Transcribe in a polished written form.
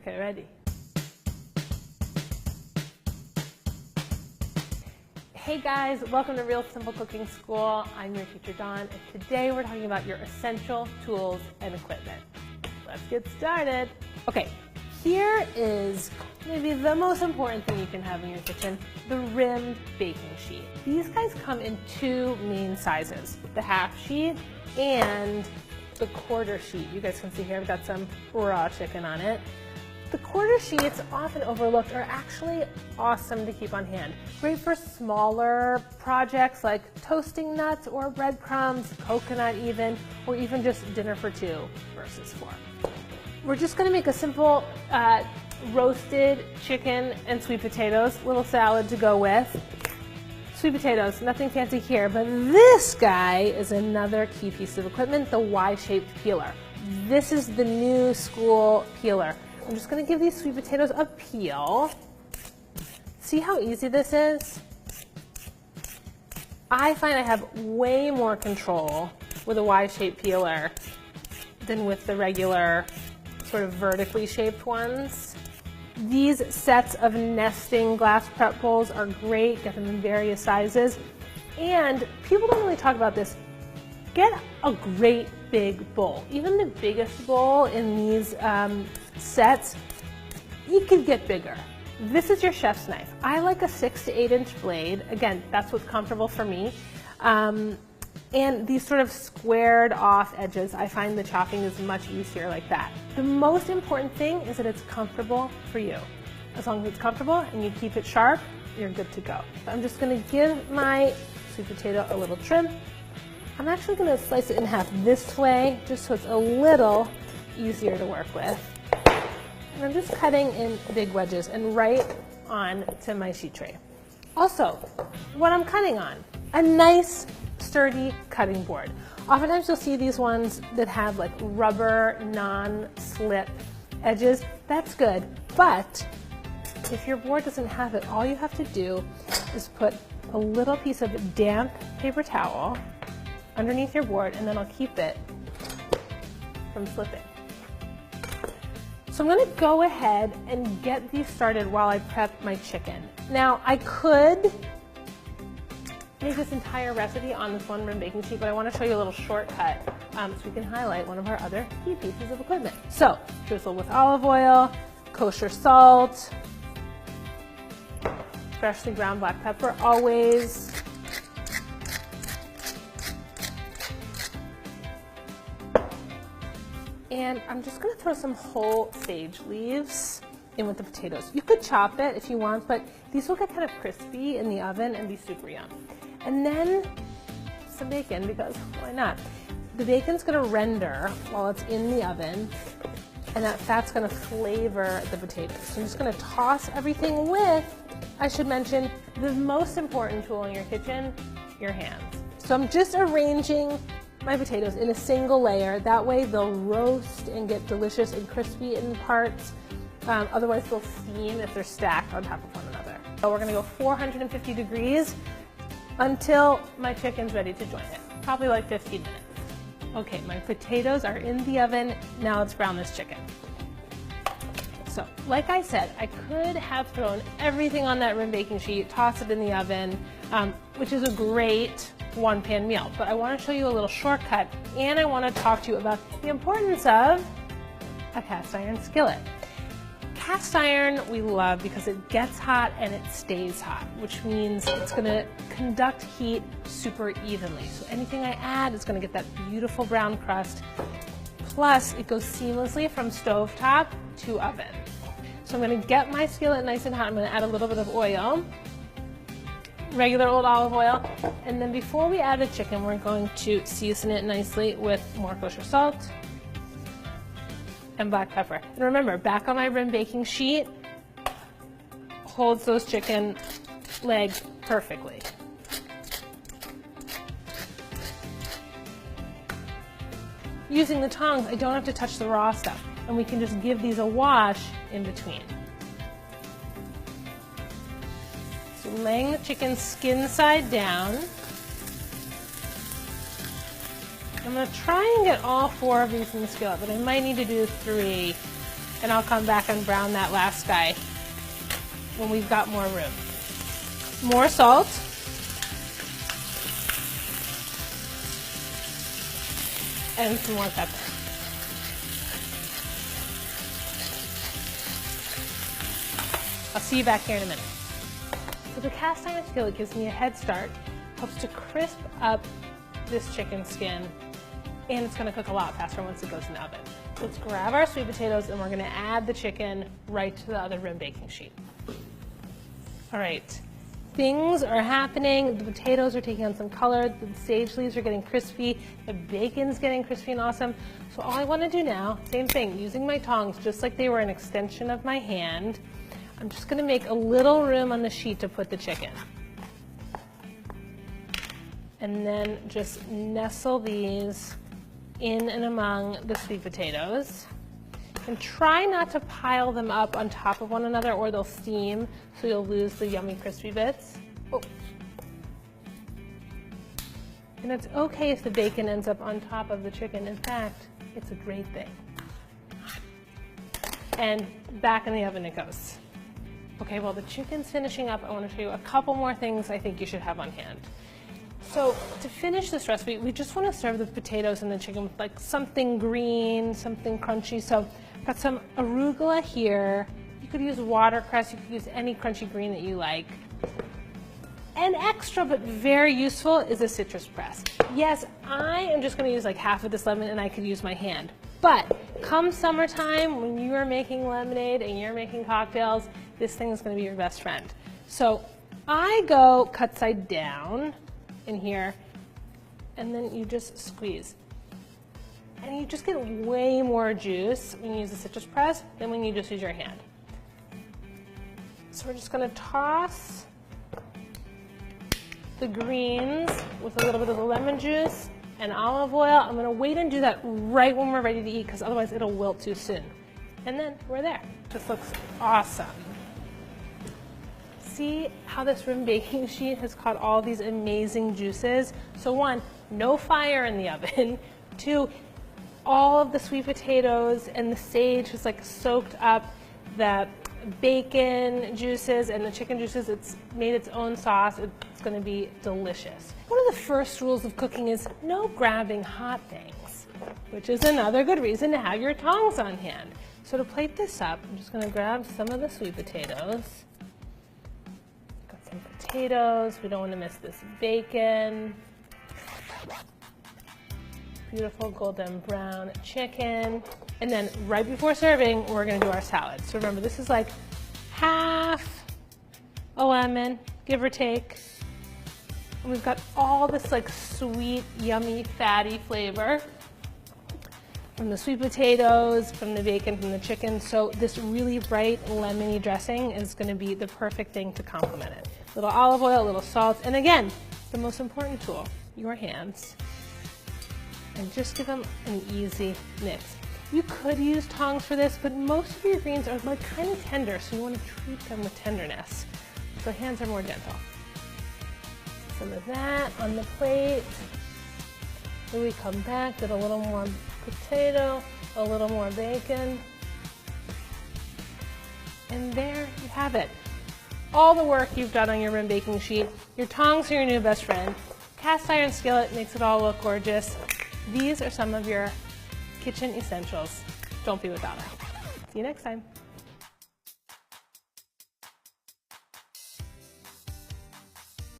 Okay, ready? Hey guys, welcome to Real Simple Cooking School. I'm your teacher Dawn, and today we're talking about your essential tools and equipment. Let's get started. Okay, here is maybe the most important thing you can have in your kitchen, the rimmed baking sheet. These guys come in two main sizes, the half sheet and the quarter sheet. You guys can see here I've got some raw chicken on it. The quarter sheets, often overlooked, are actually awesome to keep on hand. Great for smaller projects like toasting nuts or breadcrumbs, coconut even, or even just dinner for two versus four. We're just gonna make a simple roasted chicken and sweet potatoes, little salad to go with. Sweet potatoes, nothing fancy here, but this guy is another key piece of equipment, the Y-shaped peeler. This is the new school peeler. I'm just going to give these sweet potatoes a peel. See how easy this is? I find I have way more control with a Y-shaped peeler than with the regular sort of vertically shaped ones. These sets of nesting glass prep bowls are great. Get them in various sizes. And people don't really talk about this. Get a great big bowl. Even the biggest bowl in these sets, you could get bigger. This is your chef's knife. I like a 6 to 8 inch blade. Again, that's what's comfortable for me. And these sort of squared off edges, I find the chopping is much easier like that. The most important thing is that it's comfortable for you. As long as it's comfortable and you keep it sharp, you're good to go. I'm just gonna give my sweet potato a little trim. I'm actually gonna slice it in half this way, just so it's a little easier to work with. And I'm just cutting in big wedges and right on to my sheet tray. Also, what I'm cutting on, a nice sturdy cutting board. Oftentimes you'll see these ones that have like rubber non-slip edges. That's good, but if your board doesn't have it, all you have to do is put a little piece of damp paper towel underneath your board, and then I'll keep it from slipping. So I'm gonna go ahead and get these started while I prep my chicken. Now, I could make this entire recipe on this one rim baking sheet, but I wanna show you a little shortcut so we can highlight one of our other key pieces of equipment. So, drizzle with olive oil, kosher salt, freshly ground black pepper always. And I'm just gonna throw some whole sage leaves in with the potatoes. You could chop it if you want, but these will get kind of crispy in the oven and be super yum. And then some bacon, because why not? The bacon's gonna render while it's in the oven, and that fat's gonna flavor the potatoes. So I'm just gonna toss everything with, I should mention, the most important tool in your kitchen, your hands. So I'm just arranging my potatoes in a single layer. That way they'll roast and get delicious and crispy in parts. Otherwise they'll steam if they're stacked on top of one another. So we're gonna go 450 degrees until my chicken's ready to join it. Probably like 15 minutes. Okay, my potatoes are in the oven. Now let's brown this chicken. So, like I said, I could have thrown everything on that rim baking sheet, toss it in the oven, which is a great one-pan meal, but I want to show you a little shortcut, and I want to talk to you about the importance of a cast iron skillet. Cast iron we love because it gets hot and it stays hot, which means it's going to conduct heat super evenly. So anything I add is going to get that beautiful brown crust, plus it goes seamlessly from stovetop to oven. So I'm going to get my skillet nice and hot. I'm going to add a little bit of oil, regular old olive oil, and then before we add the chicken, we're going to season it nicely with more kosher salt and black pepper. And remember, back on my rim baking sheet holds those chicken legs perfectly. Using the tongs, I don't have to touch the raw stuff, and we can just give these a wash in between. So laying the chicken skin side down. I'm going to try and get all 4 of these in the skillet, but I might need to do 3 and I'll come back and brown that last guy when we've got more room. More salt. And some more pepper. I'll see you back here in a minute. So the cast iron skillet gives me a head start, helps to crisp up this chicken skin, and it's gonna cook a lot faster once it goes in the oven. Let's grab our sweet potatoes and we're gonna add the chicken right to the other rim baking sheet. All right, things are happening. The potatoes are taking on some color, the sage leaves are getting crispy, the bacon's getting crispy and awesome. So all I wanna do now, same thing, using my tongs just like they were an extension of my hand, I'm just gonna make a little room on the sheet to put the chicken. And then just nestle these in and among the sweet potatoes. And try not to pile them up on top of one another or they'll steam, so you'll lose the yummy crispy bits. Oh. And it's okay if the bacon ends up on top of the chicken. In fact, it's a great thing. And back in the oven it goes. Okay, well the chicken's finishing up. I want to show you a couple more things I think you should have on hand. So to finish this recipe, we just want to serve the potatoes and the chicken with like something green, something crunchy. So I've got some arugula here. You could use watercress, you could use any crunchy green that you like. And extra but very useful is a citrus press. Yes, I am just going to use like half of this lemon and I could use my hand. But come summertime, when you are making lemonade and you're making cocktails, this thing is going to be your best friend. So I go cut side down in here, and then you just squeeze. And you just get way more juice when you use a citrus press than when you just use your hand. So we're just going to toss the greens with a little bit of the lemon juice and olive oil. I'm going to wait and do that right when we're ready to eat because otherwise it'll wilt too soon. And then we're there. This looks awesome. See how this rim baking sheet has caught all these amazing juices? So one, no fire in the oven. Two, all of the sweet potatoes and the sage has like soaked up the bacon juices and the chicken juices. It's made its own sauce. It's going to be delicious. One of the first rules of cooking is no grabbing hot things, which is another good reason to have your tongs on hand. So to plate this up, I'm just going to grab some of the sweet potatoes. Got some potatoes. We don't want to miss this bacon. Beautiful golden brown chicken. And then right before serving, we're going to do our salad. So remember, this is like half a lemon, give or take. And we've got all this like sweet, yummy, fatty flavor from the sweet potatoes, from the bacon, from the chicken. So this really bright lemony dressing is going to be the perfect thing to complement it. A little olive oil, a little salt, and again, the most important tool, your hands. And just give them an easy mix. You could use tongs for this, but most of your greens are like kind of tender, so you want to treat them with tenderness. So hands are more gentle. Some of that on the plate. Then we come back, get a little more potato, a little more bacon. And there you have it. All the work you've done on your rim baking sheet. Your tongs are your new best friend. Cast iron skillet makes it all look gorgeous. These are some of your kitchen essentials. Don't be without it. See you next time.